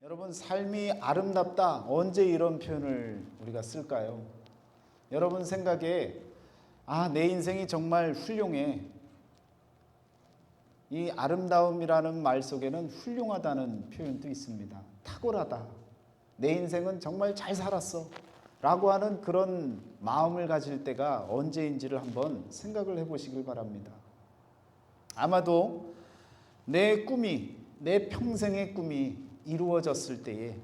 여러분, 삶이 아름답다. 언제 이런 표현을 우리가 쓸까요? 여러분 생각에 내 인생이 정말 훌륭해. 이 아름다움이라는 말 속에는 훌륭하다는 표현도 있습니다. 탁월하다. 내 인생은 정말 잘 살았어. 라고 하는 그런 마음을 가질 때가 언제인지를 한번 생각을 해보시길 바랍니다. 아마도 내 꿈이, 내 평생의 꿈이 이루어졌을 때에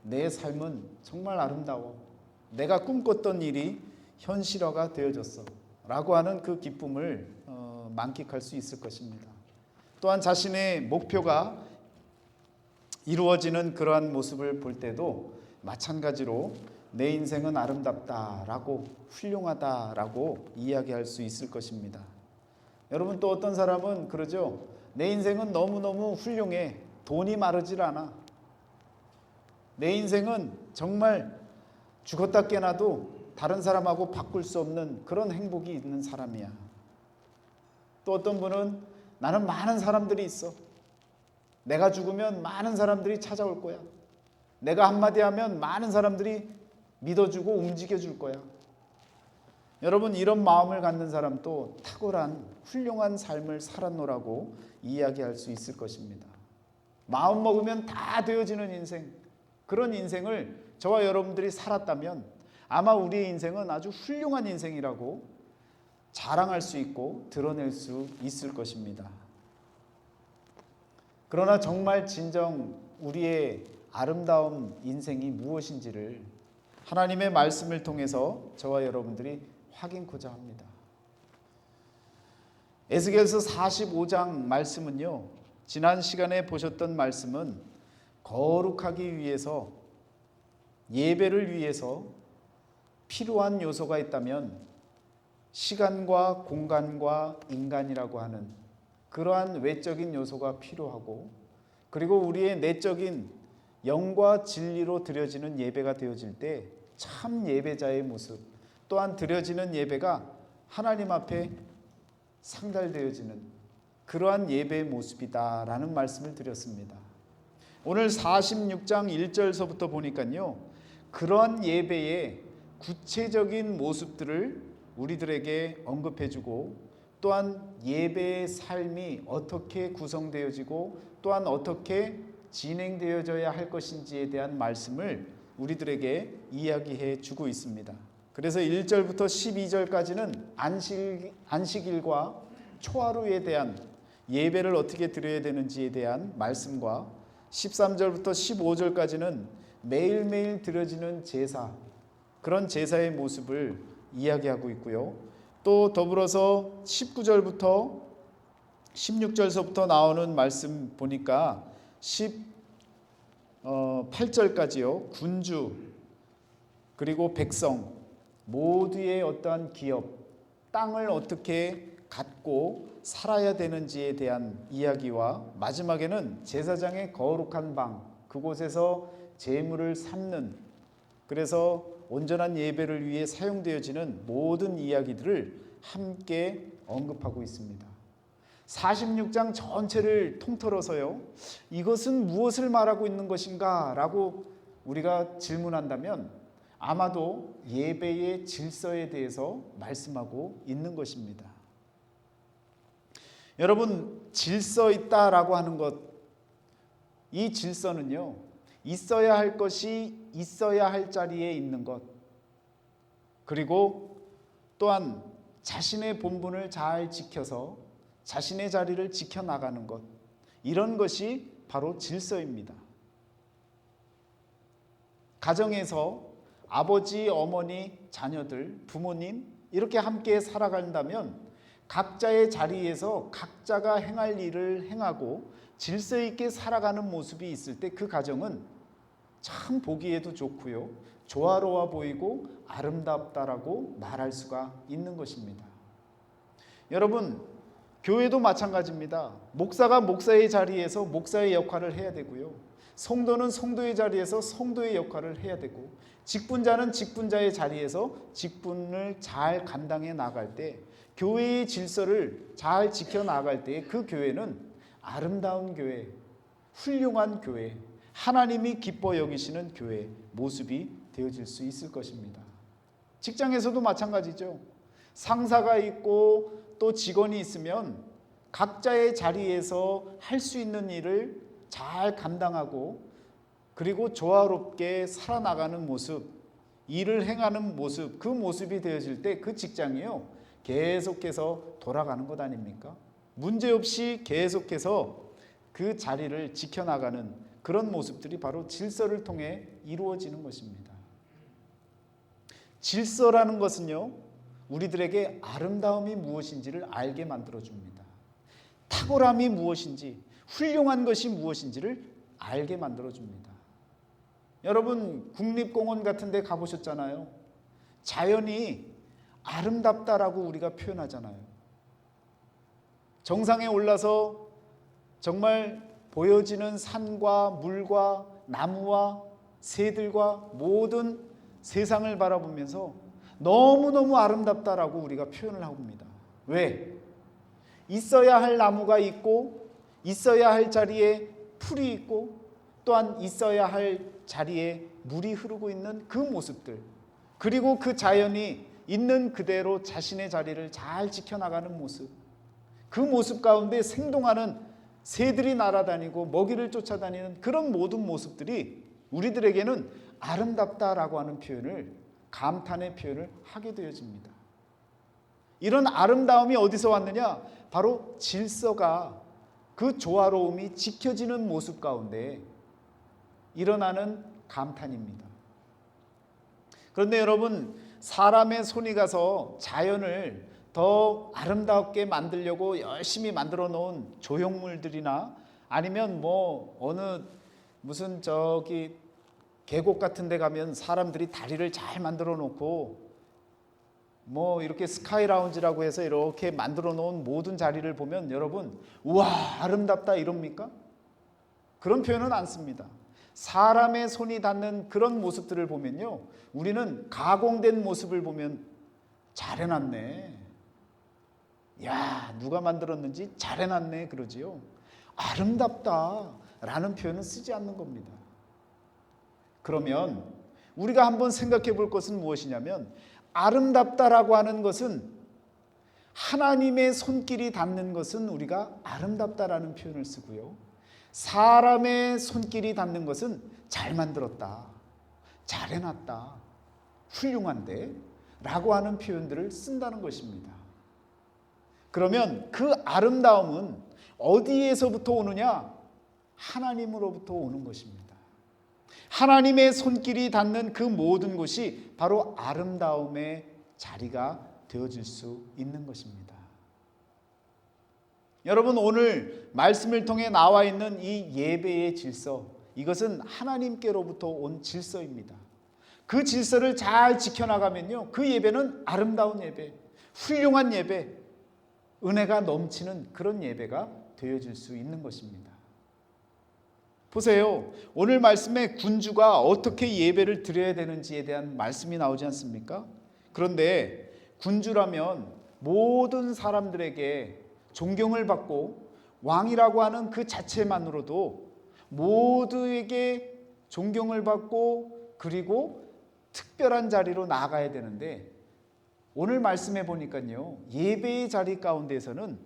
내 삶은 정말 아름다워. 내가 꿈꿨던 일이 현실화가 되어졌어. 라고 하는 그 기쁨을 만끽할 수 있을 것입니다. 또한 자신의 목표가 이루어지는 그러한 모습을 볼 때도 마찬가지로 내 인생은 아름답다라고, 훌륭하다라고 이야기할 수 있을 것입니다. 여러분, 또 어떤 사람은 그러죠. 내 인생은 너무너무 훌륭해. 돈이 마르질 않아. 내 인생은 정말 죽었다 깨나도 다른 사람하고 바꿀 수 없는 그런 행복이 있는 사람이야. 또 어떤 분은 나는 많은 사람들이 있어. 내가 죽으면 많은 사람들이 찾아올 거야. 내가 한마디 하면 많은 사람들이 믿어주고 움직여줄 거야. 여러분, 이런 마음을 갖는 사람도 탁월한 훌륭한 삶을 살았노라고 이야기할 수 있을 것입니다. 마음 먹으면 다 되어지는 인생, 그런 인생을 저와 여러분들이 살았다면 아마 우리의 인생은 아주 훌륭한 인생이라고 자랑할 수 있고 드러낼 수 있을 것입니다. 그러나 정말 진정 우리의 아름다운 인생이 무엇인지를 하나님의 말씀을 통해서 저와 여러분들이 확인코자 합니다. 에스겔서 45장 말씀은요, 지난 시간에 보셨던 말씀은 거룩하기 위해서, 예배를 위해서 필요한 요소가 있다면 시간과 공간과 인간이라고 하는 그러한 외적인 요소가 필요하고, 그리고 우리의 내적인 영과 진리로 드려지는 예배가 되어질 때 참 예배자의 모습, 또한 드려지는 예배가 하나님 앞에 상달되어지는 그러한 예배의 모습이다라는 말씀을 드렸습니다. 오늘 46장 1절서부터 보니까요, 그러한 예배의 구체적인 모습들을 우리들에게 언급해주고, 또한 예배의 삶이 어떻게 구성되어지고 또한 어떻게 진행되어져야 할 것인지에 대한 말씀을 우리들에게 이야기해 주고 있습니다. 그래서 1절부터 12절까지는 안식일과 초하루에 대한 예배를 어떻게 드려야 되는지에 대한 말씀과 13절부터 15절까지는 매일매일 드려지는 제사, 그런 제사의 모습을 이야기하고 있고요. 또 더불어서 19절부터 16절서부터 나오는 말씀 보니까 18절까지요. 군주 그리고 백성 모두의 어떠한 기업, 땅을 어떻게 갖고 살아야 되는지에 대한 이야기와 마지막에는 제사장의 거룩한 방, 그곳에서 제물을 삶는, 그래서 온전한 예배를 위해 사용되어지는 모든 이야기들을 함께 언급하고 있습니다. 46장 전체를 통틀어서요, 이것은 무엇을 말하고 있는 것인가 라고 우리가 질문한다면 아마도 예배의 질서에 대해서 말씀하고 있는 것입니다. 여러분, 질서 있다라고 하는 것, 이 질서는요, 있어야 할 것이 있어야 할 자리에 있는 것, 그리고 또한 자신의 본분을 잘 지켜서 자신의 자리를 지켜나가는 것, 이런 것이 바로 질서입니다. 가정에서 아버지, 어머니, 자녀들, 부모님 이렇게 함께 살아간다면 각자의 자리에서 각자가 행할 일을 행하고 질서 있게 살아가는 모습이 있을 때 그 가정은 참 보기에도 좋고요, 조화로워 보이고 아름답다라고 말할 수가 있는 것입니다. 여러분, 교회도 마찬가지입니다. 목사가 목사의 자리에서 목사의 역할을 해야 되고요, 성도는 성도의 자리에서 성도의 역할을 해야 되고, 직분자는 직분자의 자리에서 직분을 잘 감당해 나갈 때, 교회의 질서를 잘 지켜나갈 때 그 교회는 아름다운 교회, 훌륭한 교회, 하나님이 기뻐 여기시는 교회 모습이 되어질 수 있을 것입니다. 직장에서도 마찬가지죠. 상사가 있고 또 직원이 있으면 각자의 자리에서 할 수 있는 일을 잘 감당하고 그리고 조화롭게 살아나가는 모습, 일을 행하는 모습, 그 모습이 되어질 때 그 직장이요 계속해서 돌아가는 것 아닙니까? 문제없이 계속해서 그 자리를 지켜나가는 그런 모습들이 바로 질서를 통해 이루어지는 것입니다. 질서라는 것은요, 우리들에게 아름다움이 무엇인지를 알게 만들어줍니다. 탁월함이 무엇인지, 훌륭한 것이 무엇인지를 알게 만들어줍니다. 여러분, 국립공원 같은 데 가보셨잖아요. 자연이 아름답다라고 우리가 표현하잖아요. 정상에 올라서 정말 보여지는 산과 물과 나무와 새들과 모든 세상을 바라보면서 너무너무 아름답다라고 우리가 표현을 합니다. 왜? 있어야 할 나무가 있고 있어야 할 자리에 풀이 있고 또한 있어야 할 자리에 물이 흐르고 있는 그 모습들, 그리고 그 자연이 있는 그대로 자신의 자리를 잘 지켜나가는 모습, 그 모습 가운데 생동하는 새들이 날아다니고 먹이를 쫓아다니는 그런 모든 모습들이 우리들에게는 아름답다라고 하는 표현을, 감탄의 표현을 하게 되어집니다. 이런 아름다움이 어디서 왔느냐? 바로 질서가, 그 조화로움이 지켜지는 모습 가운데 일어나는 감탄입니다. 그런데 여러분, 사람의 손이 가서 자연을 더 아름답게 만들려고 열심히 만들어 놓은 조형물들이나 아니면 어느 무슨 계곡 같은 데 가면 사람들이 다리를 잘 만들어 놓고 이렇게 스카이 라운지라고 해서 이렇게 만들어 놓은 모든 자리를 보면 여러분, 우와 아름답다 이럽니까? 그런 표현은 안 씁니다. 사람의 손이 닿는 그런 모습들을 보면요, 우리는 가공된 모습을 보면 잘 해놨네, 야 누가 만들었는지 잘 해놨네 그러지요. 아름답다 라는 표현은 쓰지 않는 겁니다. 그러면 우리가 한번 생각해 볼 것은 무엇이냐면, 아름답다라고 하는 것은, 하나님의 손길이 닿는 것은 우리가 아름답다라는 표현을 쓰고요, 사람의 손길이 닿는 것은 잘 만들었다, 잘 해놨다, 훌륭한데 라고 하는 표현들을 쓴다는 것입니다. 그러면 그 아름다움은 어디에서부터 오느냐? 하나님으로부터 오는 것입니다. 하나님의 손길이 닿는 그 모든 곳이 바로 아름다움의 자리가 되어질 수 있는 것입니다. 여러분, 오늘 말씀을 통해 나와 있는 이 예배의 질서, 이것은 하나님께로부터 온 질서입니다. 그 질서를 잘 지켜나가면요, 그 예배는 아름다운 예배, 훌륭한 예배, 은혜가 넘치는 그런 예배가 되어질 수 있는 것입니다. 보세요. 오늘 말씀에 군주가 어떻게 예배를 드려야 되는지에 대한 말씀이 나오지 않습니까? 그런데 군주라면 모든 사람들에게 존경을 받고 왕이라고 하는 그 자체만으로도 모두에게 존경을 받고 그리고 특별한 자리로 나아가야 되는데, 오늘 말씀해 보니까요, 예배의 자리 가운데서는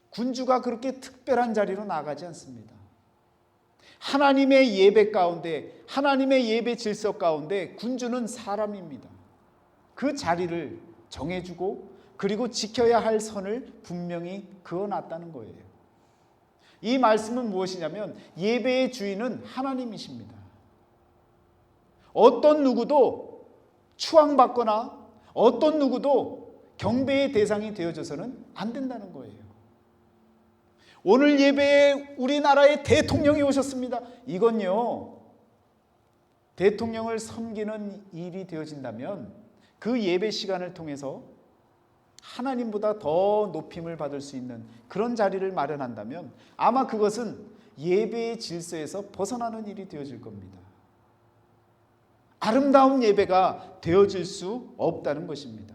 군주가 그렇게 특별한 자리로 나가지 않습니다. 하나님의 예배 가운데, 하나님의 예배 질서 가운데 군주는 사람입니다. 그 자리를 정해주고 그리고 지켜야 할 선을 분명히 그어놨다는 거예요. 이 말씀은 무엇이냐면, 예배의 주인은 하나님이십니다. 어떤 누구도 추앙받거나 어떤 누구도 경배의 대상이 되어져서는 안 된다는 거예요. 오늘 예배에 우리나라의 대통령이 오셨습니다. 이건요, 대통령을 섬기는 일이 되어진다면 그 예배 시간을 통해서 하나님보다 더 높임을 받을 수 있는 그런 자리를 마련한다면 아마 그것은 예배의 질서에서 벗어나는 일이 되어질 겁니다. 아름다운 예배가 되어질 수 없다는 것입니다.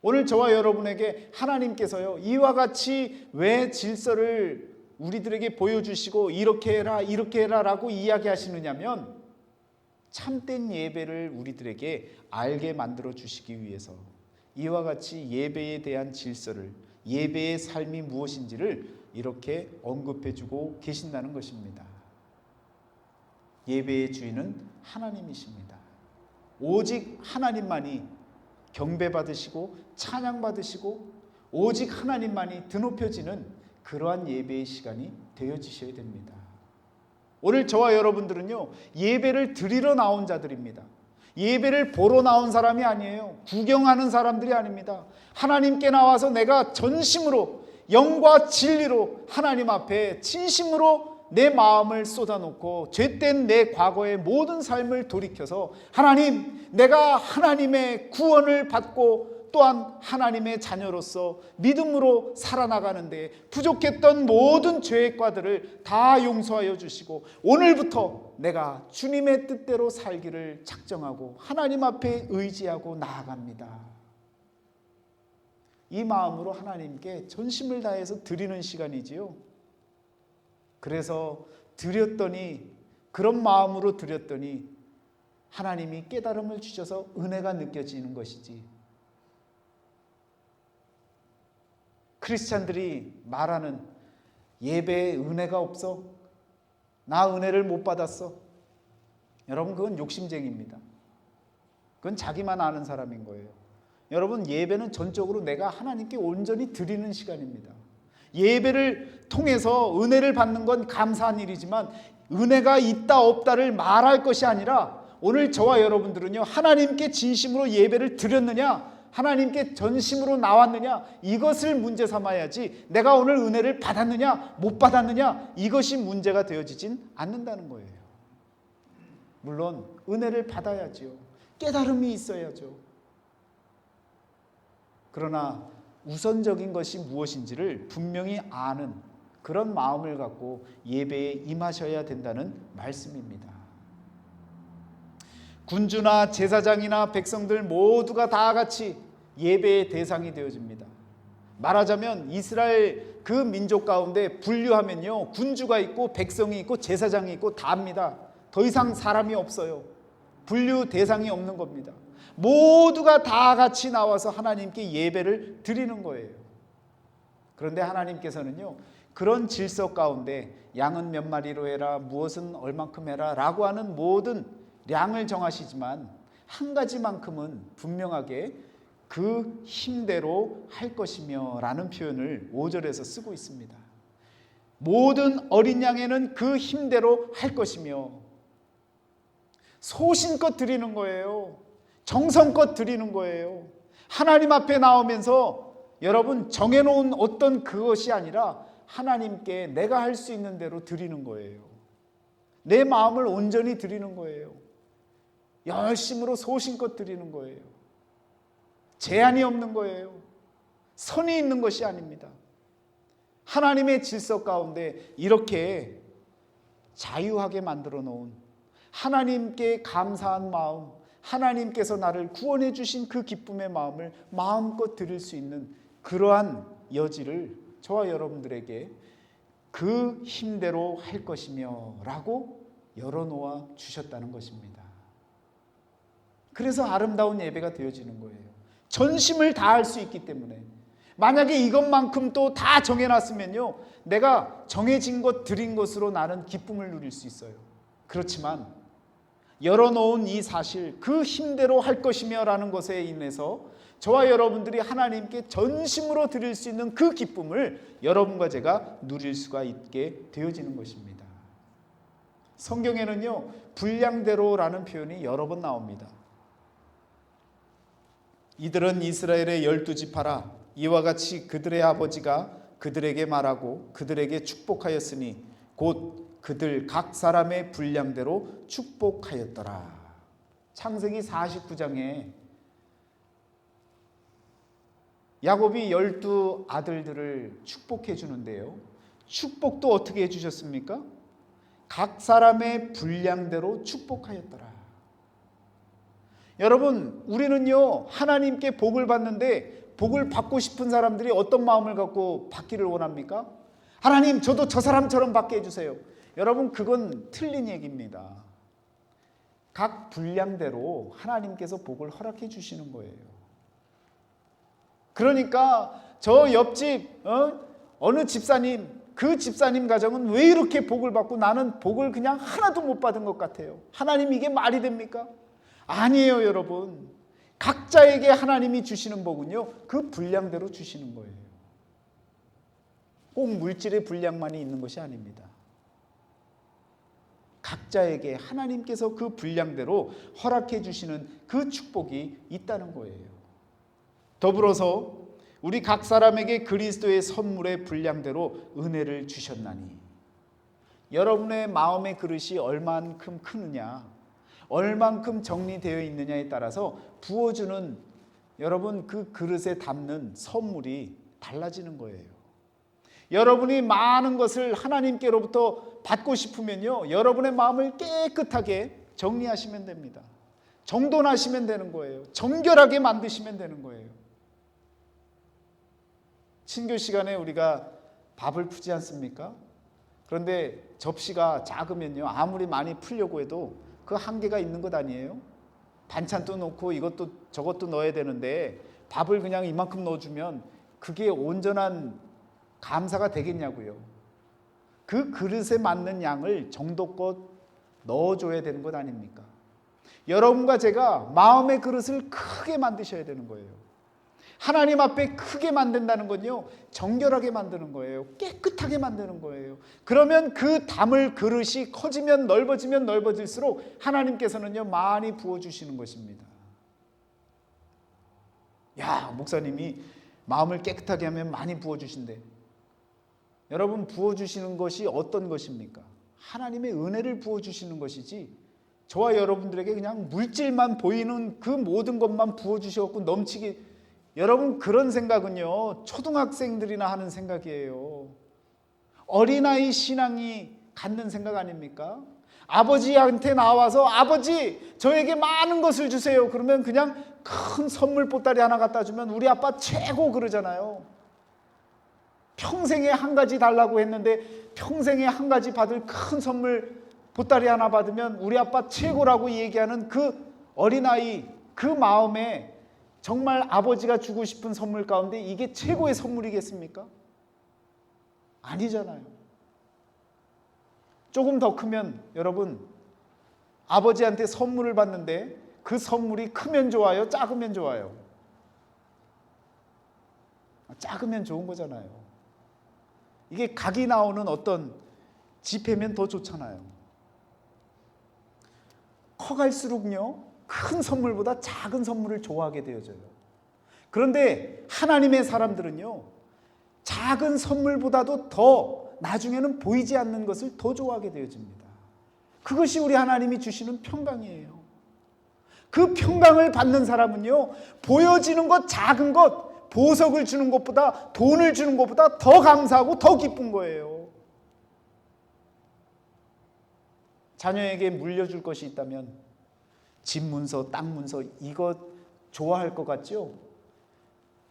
오늘 저와 여러분에게 하나님께서요, 이와 같이 왜 질서를 우리들에게 보여주시고 이렇게 해라 라고 이야기하시느냐면 참된 예배를 우리들에게 알게 만들어 주시기 위해서 이와 같이 예배에 대한 질서를, 예배의 삶이 무엇인지를 이렇게 언급해 주고 계신다는 것입니다. 예배의 주인은 하나님이십니다. 오직 하나님만이 경배받으시고 찬양받으시고 오직 하나님만이 드높여지는 그러한 예배의 시간이 되어지셔야 됩니다. 오늘 저와 여러분들은요, 예배를 드리러 나온 자들입니다. 예배를 보러 나온 사람이 아니에요. 구경하는 사람들이 아닙니다. 하나님께 나와서 내가 전심으로 영과 진리로 하나님 앞에 진심으로 내 마음을 쏟아놓고 죄된 내 과거의 모든 삶을 돌이켜서 하나님, 내가 하나님의 구원을 받고 또한 하나님의 자녀로서 믿음으로 살아나가는데 부족했던 모든 죄의 과들을 다 용서하여 주시고 오늘부터 내가 주님의 뜻대로 살기를 작정하고 하나님 앞에 의지하고 나아갑니다. 이 마음으로 하나님께 전심을 다해서 드리는 시간이지요. 그래서 드렸더니, 그런 마음으로 드렸더니 하나님이 깨달음을 주셔서 은혜가 느껴지는 것이지, 크리스찬들이 말하는 예배에 은혜가 없어, 나 은혜를 못 받았어, 여러분 그건 욕심쟁이입니다. 그건 자기만 아는 사람인 거예요. 여러분, 예배는 전적으로 내가 하나님께 온전히 드리는 시간입니다. 예배를 통해서 은혜를 받는 건 감사한 일이지만 은혜가 있다 없다를 말할 것이 아니라 오늘 저와 여러분들은요, 하나님께 진심으로 예배를 드렸느냐, 하나님께 전심으로 나왔느냐, 이것을 문제 삼아야지 내가 오늘 은혜를 받았느냐 못 받았느냐 이것이 문제가 되어지진 않는다는 거예요. 물론 은혜를 받아야지요. 깨달음이 있어야죠. 그러나 우선적인 것이 무엇인지를 분명히 아는 그런 마음을 갖고 예배에 임하셔야 된다는 말씀입니다. 군주나 제사장이나 백성들 모두가 다 같이 예배의 대상이 되어집니다. 말하자면 이스라엘 그 민족 가운데 분류하면요, 군주가 있고 백성이 있고 제사장이 있고 다입니다. 더 이상 사람이 없어요. 분류 대상이 없는 겁니다. 모두가 다 같이 나와서 하나님께 예배를 드리는 거예요. 그런데 하나님께서는요, 그런 질서 가운데 양은 몇 마리로 해라, 무엇은 얼만큼 해라 라고 하는 모든 량을 정하시지만 한 가지만큼은 분명하게 그 힘대로 할 것이며 라는 표현을 5절에서 쓰고 있습니다. 모든 어린 양에는 그 힘대로 할 것이며, 소신껏 드리는 거예요. 정성껏 드리는 거예요. 하나님 앞에 나오면서 여러분 정해놓은 어떤 그것이 아니라 하나님께 내가 할 수 있는 대로 드리는 거예요. 내 마음을 온전히 드리는 거예요. 열심으로 소신껏 드리는 거예요. 제한이 없는 거예요. 선이 있는 것이 아닙니다. 하나님의 질서 가운데 이렇게 자유하게 만들어 놓은, 하나님께 감사한 마음, 하나님께서 나를 구원해 주신 그 기쁨의 마음을 마음껏 드릴 수 있는 그러한 여지를 저와 여러분들에게 그 힘대로 할 것이며 라고 열어놓아 주셨다는 것입니다. 그래서 아름다운 예배가 되어지는 거예요. 전심을 다할 수 있기 때문에. 만약에 이것만큼 또 다 정해놨으면요, 내가 정해진 것 드린 것으로 나는 기쁨을 누릴 수 있어요. 그렇지만 열어놓은 이 사실, 그 힘대로 할 것이며 라는 것에 인해서 저와 여러분들이 하나님께 전심으로 드릴 수 있는 그 기쁨을 여러분과 제가 누릴 수가 있게 되어지는 것입니다. 성경에는요, 분량대로라는 표현이 여러 번 나옵니다. 이들은 이스라엘의 12지파라. 이와 같이 그들의 아버지가 그들에게 말하고 그들에게 축복하였으니 곧 그들 각 사람의 분량대로 축복하였더라. 창세기 49장에 야곱이 12 아들들을 축복해 주는데요, 축복도 어떻게 해주셨습니까? 각 사람의 분량대로 축복하였더라. 여러분, 우리는요, 하나님께 복을 받는데 복을 받고 싶은 사람들이 어떤 마음을 갖고 받기를 원합니까? 하나님 저도 저 사람처럼 받게 해주세요. 여러분 그건 틀린 얘기입니다. 각 분량대로 하나님께서 복을 허락해 주시는 거예요. 그러니까 저 옆집 어느 집사님, 그 집사님 가정은 왜 이렇게 복을 받고 나는 복을 그냥 하나도 못 받은 것 같아요. 하나님 이게 말이 됩니까? 아니에요 여러분. 각자에게 하나님이 주시는 복은요 그 분량대로 주시는 거예요. 꼭 물질의 분량만이 있는 것이 아닙니다. 각자에게 하나님께서 그 분량대로 허락해 주시는 그 축복이 있다는 거예요. 더불어서 우리 각 사람에게 그리스도의 선물의 분량대로 은혜를 주셨나니, 여러분의 마음의 그릇이 얼만큼 크느냐, 얼만큼 정리되어 있느냐에 따라서 부어주는 여러분 그 그릇에 담는 선물이 달라지는 거예요. 여러분이 많은 것을 하나님께로부터 받고 싶으면요 여러분의 마음을 깨끗하게 정리하시면 됩니다. 정돈하시면 되는 거예요. 정결하게 만드시면 되는 거예요. 친교 시간에 우리가 밥을 푸지 않습니까? 그런데 접시가 작으면요 아무리 많이 풀려고 해도 그 한계가 있는 것 아니에요? 반찬도 넣고 이것도 저것도 넣어야 되는데 밥을 그냥 이만큼 넣어주면 그게 온전한 감사가 되겠냐고요. 그 그릇에 맞는 양을 정도껏 넣어줘야 되는 것 아닙니까? 여러분과 제가 마음의 그릇을 크게 만드셔야 되는 거예요. 하나님 앞에 크게 만든다는 건요 정결하게 만드는 거예요. 깨끗하게 만드는 거예요. 그러면 그 담을 그릇이 커지면 넓어지면 넓어질수록 하나님께서는요 많이 부어주시는 것입니다. 야, 목사님이 마음을 깨끗하게 하면 많이 부어주신대. 여러분 부어주시는 것이 어떤 것입니까? 하나님의 은혜를 부어주시는 것이지 저와 여러분들에게 그냥 물질만 보이는 그 모든 것만 부어주셔서 넘치게, 여러분 그런 생각은요 초등학생들이나 하는 생각이에요. 어린아이 신앙이 갖는 생각 아닙니까? 아버지한테 나와서 아버지 저에게 많은 것을 주세요. 그러면 그냥 큰 선물 보따리 하나 갖다 주면 우리 아빠 최고 그러잖아요. 평생에 한 가지 달라고 했는데 평생에 한 가지 받을 큰 선물 보따리 하나 받으면 우리 아빠 최고라고 얘기하는 그 어린아이 그 마음에 정말 아버지가 주고 싶은 선물 가운데 이게 최고의 선물이겠습니까? 아니잖아요. 조금 더 크면 여러분 아버지한테 선물을 받는데 그 선물이 크면 좋아요? 작으면 좋아요? 작으면 좋은 거잖아요. 이게 각이 나오는 어떤 지폐면 더 좋잖아요. 커갈수록요 큰 선물보다 작은 선물을 좋아하게 되어져요. 그런데 하나님의 사람들은요 작은 선물보다도 더 나중에는 보이지 않는 것을 더 좋아하게 되어집니다. 그것이 우리 하나님이 주시는 평강이에요. 그 평강을 받는 사람은요 보여지는 것 작은 것, 보석을 주는 것보다 돈을 주는 것보다 더 감사하고 더 기쁜 거예요. 자녀에게 물려줄 것이 있다면 집 문서, 땅 문서 이거 좋아할 것 같죠?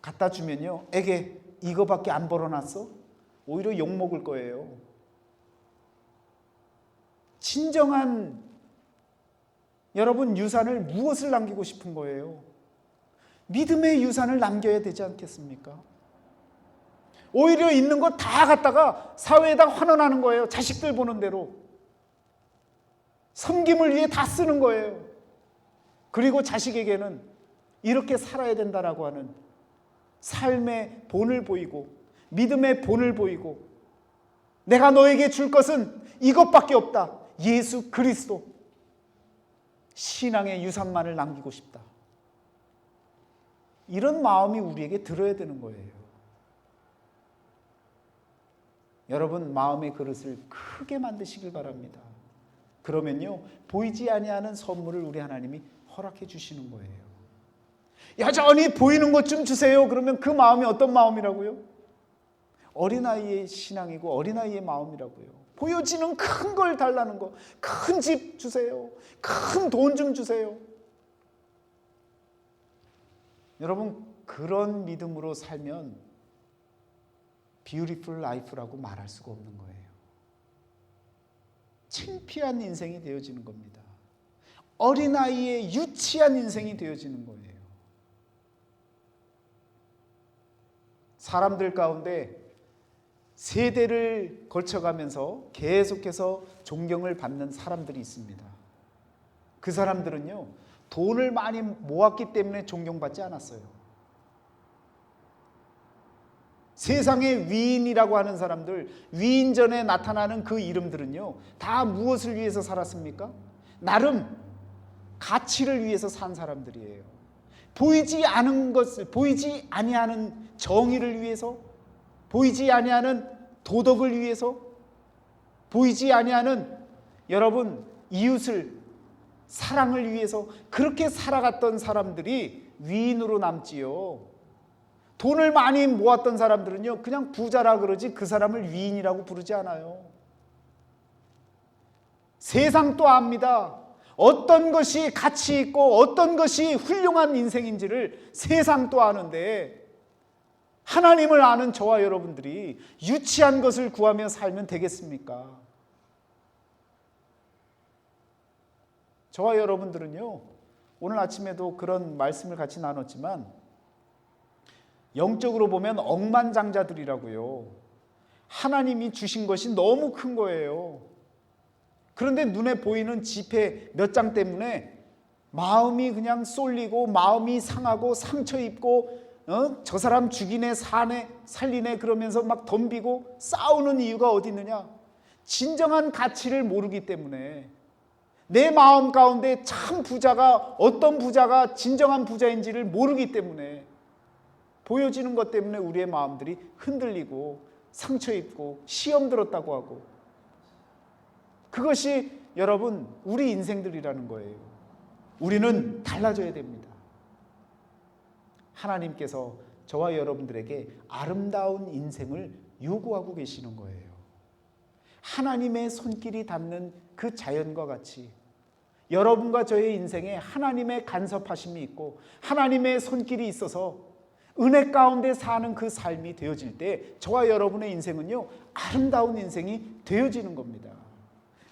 갖다 주면요 애게 이거밖에 안 벌어놨어? 오히려 욕먹을 거예요. 진정한 여러분 유산을 무엇을 남기고 싶은 거예요? 믿음의 유산을 남겨야 되지 않겠습니까? 오히려 있는 거 다 갖다가 사회에다 환원하는 거예요. 자식들 보는 대로 섬김을 위해 다 쓰는 거예요. 그리고 자식에게는 이렇게 살아야 된다라고 하는 삶의 본을 보이고 믿음의 본을 보이고 내가 너에게 줄 것은 이것밖에 없다. 예수 그리스도. 신앙의 유산만을 남기고 싶다. 이런 마음이 우리에게 들어야 되는 거예요. 여러분 마음의 그릇을 크게 만드시길 바랍니다. 그러면요 보이지 아니하는 선물을 우리 하나님이 허락해 주시는 거예요. 여전히 보이는 것 좀 주세요. 그러면 그 마음이 어떤 마음이라고요? 어린아이의 신앙이고 어린아이의 마음이라고요. 보여지는 큰 걸 달라는 거. 큰 집 주세요. 큰 돈 좀 주세요. 여러분 그런 믿음으로 살면 beautiful life라고 말할 수가 없는 거예요. 창피한 인생이 되어지는 겁니다. 어린아이의 유치한 인생이 되어지는 거예요. 사람들 가운데 세대를 거쳐가면서 계속해서 존경을 받는 사람들이 있습니다. 그 사람들은요, 돈을 많이 모았기 때문에 존경받지 않았어요. 세상의 위인이라고 하는 사람들, 위인전에 나타나는 그 이름들은요, 다 무엇을 위해서 살았습니까? 나름 가치를 위해서 산 사람들이에요. 보이지 않은 것을, 보이지 아니하는 정의를 위해서, 보이지 아니하는 도덕을 위해서, 보이지 아니하는 여러분 이웃을 사랑을 위해서 그렇게 살아갔던 사람들이 위인으로 남지요. 돈을 많이 모았던 사람들은요, 그냥 부자라 그러지 그 사람을 위인이라고 부르지 않아요. 세상도 압니다. 어떤 것이 가치 있고 어떤 것이 훌륭한 인생인지를 세상도 아는데, 하나님을 아는 저와 여러분들이 유치한 것을 구하며 살면 되겠습니까? 저와 여러분들은요, 오늘 아침에도 그런 말씀을 같이 나눴지만 영적으로 보면 억만장자들이라고요. 하나님이 주신 것이 너무 큰 거예요. 그런데 눈에 보이는 지폐 몇 장 때문에 마음이 그냥 쏠리고 마음이 상하고 상처 입고 저 사람 죽이네 사네 살리네 그러면서 막 덤비고 싸우는 이유가 어디 있느냐? 진정한 가치를 모르기 때문에, 내 마음 가운데 참 부자가 어떤 부자가 진정한 부자인지를 모르기 때문에, 보여지는 것 때문에 우리의 마음들이 흔들리고 상처 입고 시험 들었다고 하고, 그것이 여러분 우리 인생들이라는 거예요. 우리는 달라져야 됩니다. 하나님께서 저와 여러분들에게 아름다운 인생을 요구하고 계시는 거예요. 하나님의 손길이 닿는 그 자연과 같이 여러분과 저의 인생에 하나님의 간섭하심이 있고 하나님의 손길이 있어서 은혜 가운데 사는 그 삶이 되어질 때 저와 여러분의 인생은요, 아름다운 인생이 되어지는 겁니다.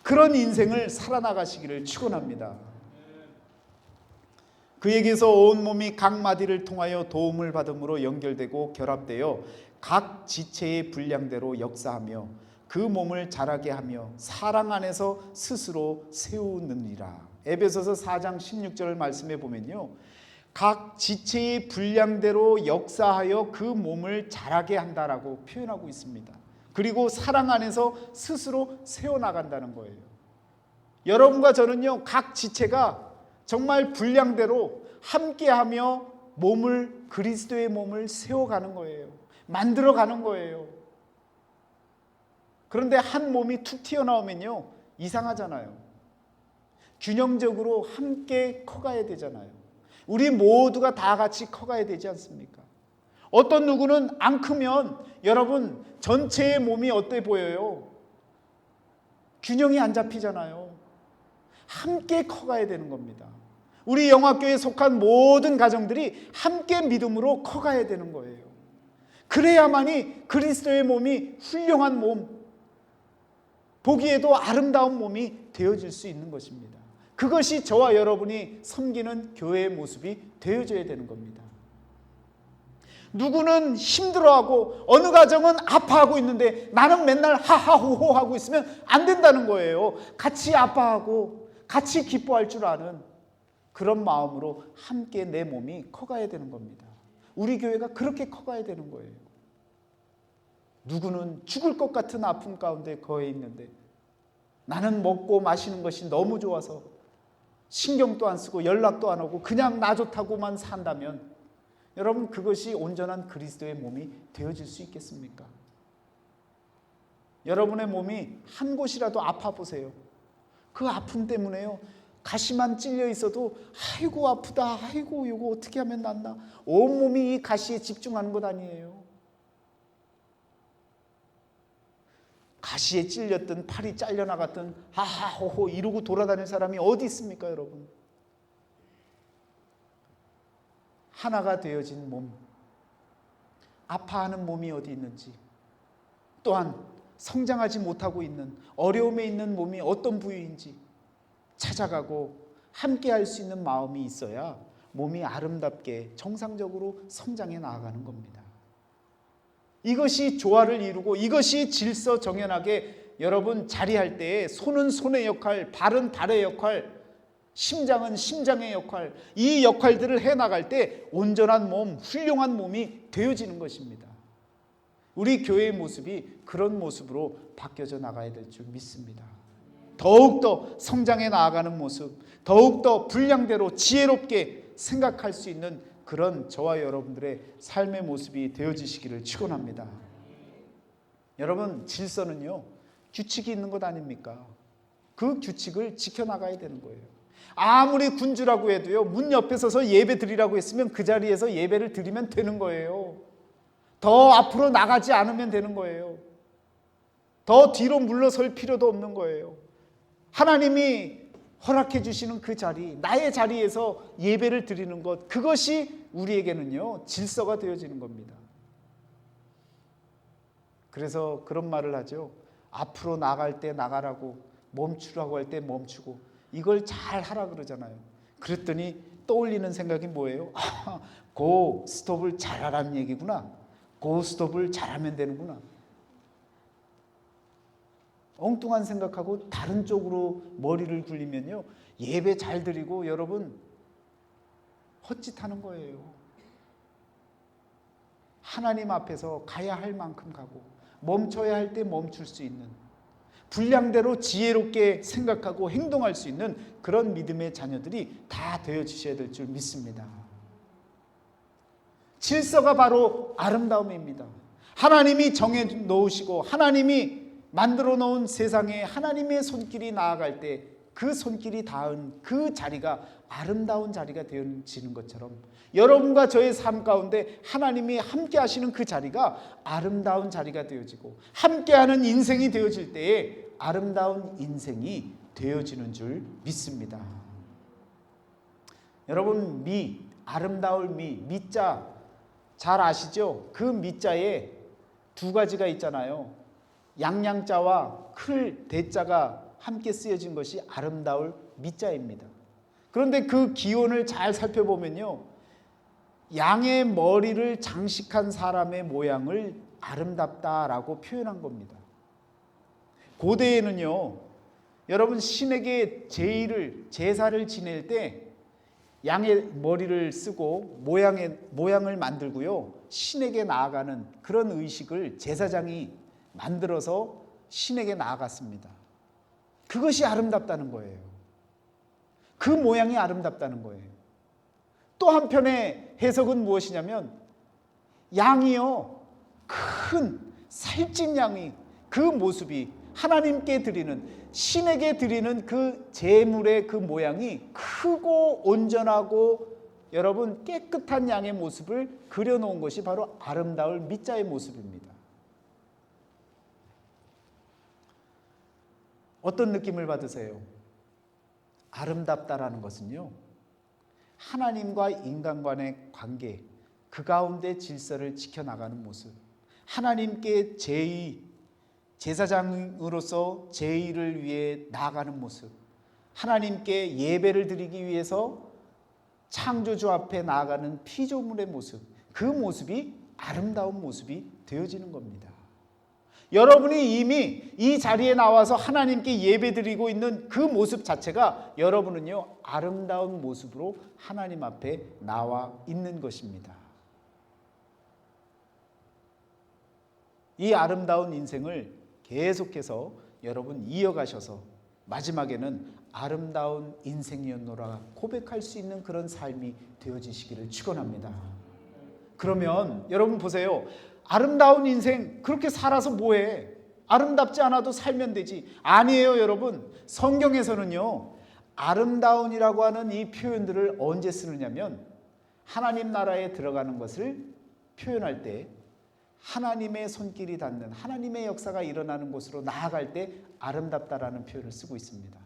그런 인생을 살아나가시기를 축원합니다. 그에게서 온몸이 각 마디를 통하여 도움을 받음으로 연결되고 결합되어 각 지체의 분량대로 역사하며 그 몸을 자라게 하며 사랑 안에서 스스로 세우느니라. 에베소서 4장 16절 말씀에 보면요, 각 지체의 분량대로 역사하여 그 몸을 자라게 한다라고 표현하고 있습니다. 그리고 사랑 안에서 스스로 세워나간다는 거예요. 여러분과 저는요, 각 지체가 정말 분량대로 함께하며 몸을, 그리스도의 몸을 세워가는 거예요. 만들어가는 거예요. 그런데 한 몸이 툭 튀어나오면요, 이상하잖아요. 균형적으로 함께 커가야 되잖아요. 우리 모두가 다 같이 커가야 되지 않습니까? 어떤 누구는 안 크면 여러분 전체의 몸이 어때 보여요? 균형이 안 잡히잖아요. 함께 커가야 되는 겁니다. 우리 영화교회에 속한 모든 가정들이 함께 믿음으로 커가야 되는 거예요. 그래야만이 그리스도의 몸이 훌륭한 몸, 보기에도 아름다운 몸이 되어질 수 있는 것입니다. 그것이 저와 여러분이 섬기는 교회의 모습이 되어져야 되는 겁니다. 누구는 힘들어하고 어느 가정은 아파하고 있는데 나는 맨날 하하호호 하고 있으면 안 된다는 거예요. 같이 아파하고 같이 기뻐할 줄 아는 그런 마음으로 함께 내 몸이 커가야 되는 겁니다. 우리 교회가 그렇게 커가야 되는 거예요. 누구는 죽을 것 같은 아픔 가운데 거해 있는데 나는 먹고 마시는 것이 너무 좋아서 신경도 안 쓰고 연락도 안 오고 그냥 나 좋다고만 산다면 여러분, 그것이 온전한 그리스도의 몸이 되어질 수 있겠습니까? 여러분의 몸이 한 곳이라도 아파 보세요. 그 아픔 때문에요, 가시만 찔려 있어도 아이고 아프다, 아이고 이거 어떻게 하면 낫나, 온몸이 이 가시에 집중하는 것 아니에요. 가시에 찔렸든 팔이 잘려나갔든 하하호호 이러고 돌아다닐 사람이 어디 있습니까, 여러분? 하나가 되어진 몸, 아파하는 몸이 어디 있는지, 또한 성장하지 못하고 있는, 어려움에 있는 몸이 어떤 부위인지 찾아가고 함께 할 수 있는 마음이 있어야 몸이 아름답게 정상적으로 성장해 나아가는 겁니다. 이것이 조화를 이루고 이것이 질서정연하게 여러분 자리할 때에 손은 손의 역할, 발은 발의 역할, 심장은 심장의 역할, 이 역할들을 해나갈 때 온전한 몸, 훌륭한 몸이 되어지는 것입니다. 우리 교회의 모습이 그런 모습으로 바뀌어져 나가야 될 줄 믿습니다. 더욱더 성장해 나아가는 모습, 더욱더 분량대로 지혜롭게 생각할 수 있는 그런 저와 여러분들의 삶의 모습이 되어지시기를 축원합니다. 여러분, 질서는요, 규칙이 있는 것 아닙니까? 그 규칙을 지켜나가야 되는 거예요. 아무리 군주라고 해도요, 문 옆에 서서 예배 드리라고 했으면 그 자리에서 예배를 드리면 되는 거예요. 더 앞으로 나가지 않으면 되는 거예요. 더 뒤로 물러설 필요도 없는 거예요. 하나님이 허락해 주시는 그 자리, 나의 자리에서 예배를 드리는 것, 그것이 우리에게는요, 질서가 되어지는 겁니다. 그래서 그런 말을 하죠. 앞으로 나갈 때 나가라고, 멈추라고 할 때 멈추고, 이걸 잘 하라 그러잖아요. 그랬더니 떠올리는 생각이 뭐예요? 고 스톱을 잘하라는 얘기구나. 고 스톱을 잘하면 되는구나. 엉뚱한 생각하고 다른 쪽으로 머리를 굴리면요, 예배 잘 드리고 여러분 헛짓하는 거예요. 하나님 앞에서 가야 할 만큼 가고 멈춰야 할 때 멈출 수 있는, 분량대로 지혜롭게 생각하고 행동할 수 있는 그런 믿음의 자녀들이 다 되어지셔야 될 줄 믿습니다. 질서가 바로 아름다움입니다. 하나님이 정해 놓으시고 하나님이 만들어 놓은 세상에 하나님의 손길이 나아갈 때 그 손길이 닿은 그 자리가 아름다운 자리가 되어지는 것처럼, 여러분과 저의 삶 가운데 하나님이 함께 하시는 그 자리가 아름다운 자리가 되어지고, 함께하는 인생이 되어질 때에 아름다운 인생이 되어지는 줄 믿습니다. 여러분, 아름다울 미자 잘 아시죠? 그 미자에 두 가지가 있잖아요. 양양자와 클 대자가 함께 쓰여진 것이 아름다울 미자입니다. 그런데 그 기원을 잘 살펴보면요, 양의 머리를 장식한 사람의 모양을 아름답다라고 표현한 겁니다. 고대에는요, 여러분 신에게 제사를 지낼 때 양의 머리를 쓰고 모양을 만들고요, 신에게 나아가는 그런 의식을 제사장이 만들어서 신에게 나아갔습니다. 그것이 아름답다는 거예요. 그 모양이 아름답다는 거예요. 또 한편의 해석은 무엇이냐면, 양이요, 큰 살찐 양이, 그 모습이 하나님께 드리는, 신에게 드리는 그 제물의 그 모양이 크고 온전하고 여러분 깨끗한 양의 모습을 그려놓은 것이 바로 아름다울 미자의 모습입니다. 어떤 느낌을 받으세요? 아름답다라는 것은요, 하나님과 인간 간의 관계, 그 가운데 질서를 지켜나가는 모습, 하나님께 제사장으로서 제의를 위해 나아가는 모습, 하나님께 예배를 드리기 위해서 창조주 앞에 나아가는 피조물의 모습, 그 모습이 아름다운 모습이 되어지는 겁니다. 여러분이 이미 이 자리에 나와서 하나님께 예배드리고 있는 그 모습 자체가 여러분은요, 아름다운 모습으로 하나님 앞에 나와 있는 것입니다. 이 아름다운 인생을 계속해서 여러분 이어가셔서 마지막에는 아름다운 인생이었노라 고백할 수 있는 그런 삶이 되어지시기를 축원합니다. 그러면 여러분 보세요. 아름다운 인생 그렇게 살아서 뭐해? 아름답지 않아도 살면 되지. 아니에요, 여러분. 성경에서는요, 아름다운이라고 하는 이 표현들을 언제 쓰느냐면, 하나님 나라에 들어가는 것을 표현할 때, 하나님의 손길이 닿는 하나님의 역사가 일어나는 곳으로 나아갈 때 아름답다라는 표현을 쓰고 있습니다.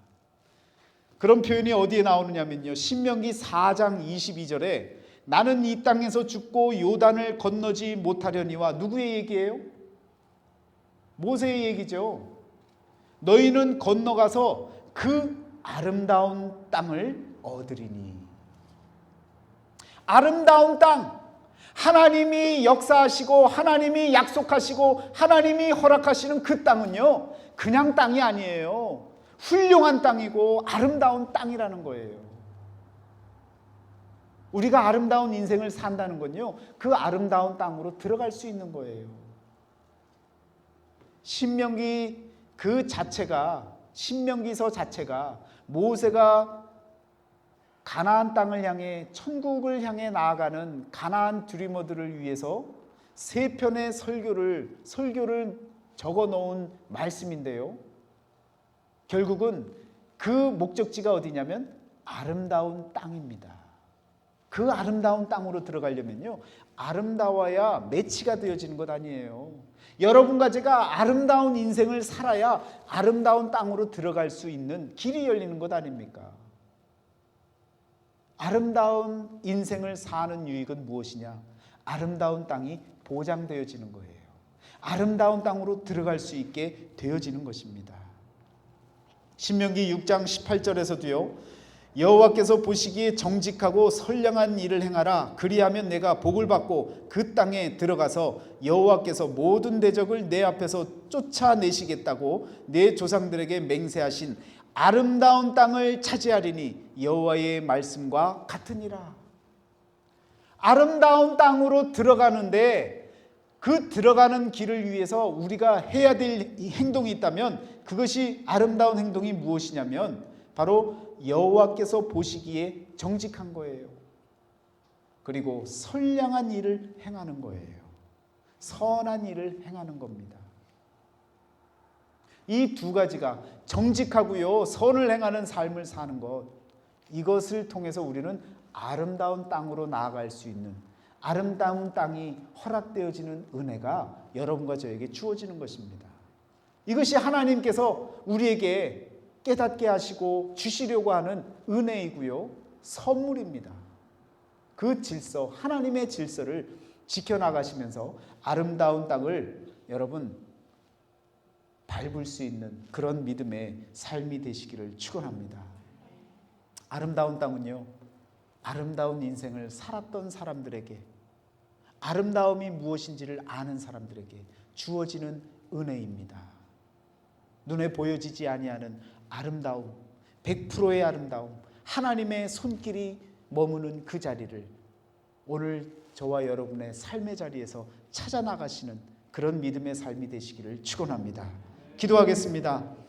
그런 표현이 어디에 나오느냐면요, 신명기 4장 22절에 나는 이 땅에서 죽고 요단을 건너지 못하려니와, 누구의 얘기예요? 모세의 얘기죠. 너희는 건너가서 그 아름다운 땅을 얻으리니. 아름다운 땅, 하나님이 역사하시고 하나님이 약속하시고 하나님이 허락하시는 그 땅은요, 그냥 땅이 아니에요. 훌륭한 땅이고 아름다운 땅이라는 거예요. 우리가 아름다운 인생을 산다는 건요, 그 아름다운 땅으로 들어갈 수 있는 거예요. 신명기서 자체가 모세가 가나안 땅을 향해, 천국을 향해 나아가는 가나안 드리머들을 위해서 세 편의 설교를 적어 놓은 말씀인데요, 결국은 그 목적지가 어디냐면 아름다운 땅입니다. 그 아름다운 땅으로 들어가려면요, 아름다워야 매치가 되어지는 것 아니에요. 여러분과 제가 아름다운 인생을 살아야 아름다운 땅으로 들어갈 수 있는 길이 열리는 것 아닙니까? 아름다운 인생을 사는 유익은 무엇이냐? 아름다운 땅이 보장되어지는 거예요. 아름다운 땅으로 들어갈 수 있게 되어지는 것입니다. 신명기 6장 18절에서도요, 여호와께서 보시기에 정직하고 선량한 일을 행하라. 그리하면 내가 복을 받고 그 땅에 들어가서 여호와께서 모든 대적을 내 앞에서 쫓아내시겠다고 내 조상들에게 맹세하신 아름다운 땅을 차지하리니 여호와의 말씀과 같으니라. 아름다운 땅으로 들어가는데, 그 들어가는 길을 위해서 우리가 해야 될 행동이 있다면 그것이 아름다운 행동이 무엇이냐면 바로 여호와께서 보시기에 정직한 거예요. 그리고 선량한 일을 행하는 거예요. 선한 일을 행하는 겁니다. 이 두 가지가, 정직하고요 선을 행하는 삶을 사는 것, 이것을 통해서 우리는 아름다운 땅으로 나아갈 수 있는, 아름다운 땅이 허락되어지는 은혜가 여러분과 저에게 주어지는 것입니다. 이것이 하나님께서 우리에게 깨닫게 하시고 주시려고 하는 은혜이고요, 선물입니다. 그 질서, 하나님의 질서를 지켜나가시면서 아름다운 땅을 여러분 밟을 수 있는 그런 믿음의 삶이 되시기를 축원합니다. 아름다운 땅은요, 아름다운 인생을 살았던 사람들에게, 아름다움이 무엇인지를 아는 사람들에게 주어지는 은혜입니다. 눈에 보여지지 아니하는 아름다움, 100%의 아름다움, 하나님의 손길이 머무는 그 자리를 오늘 저와 여러분의 삶의 자리에서 찾아 나가시는 그런 믿음의 삶이 되시기를 축원합니다. 기도하겠습니다.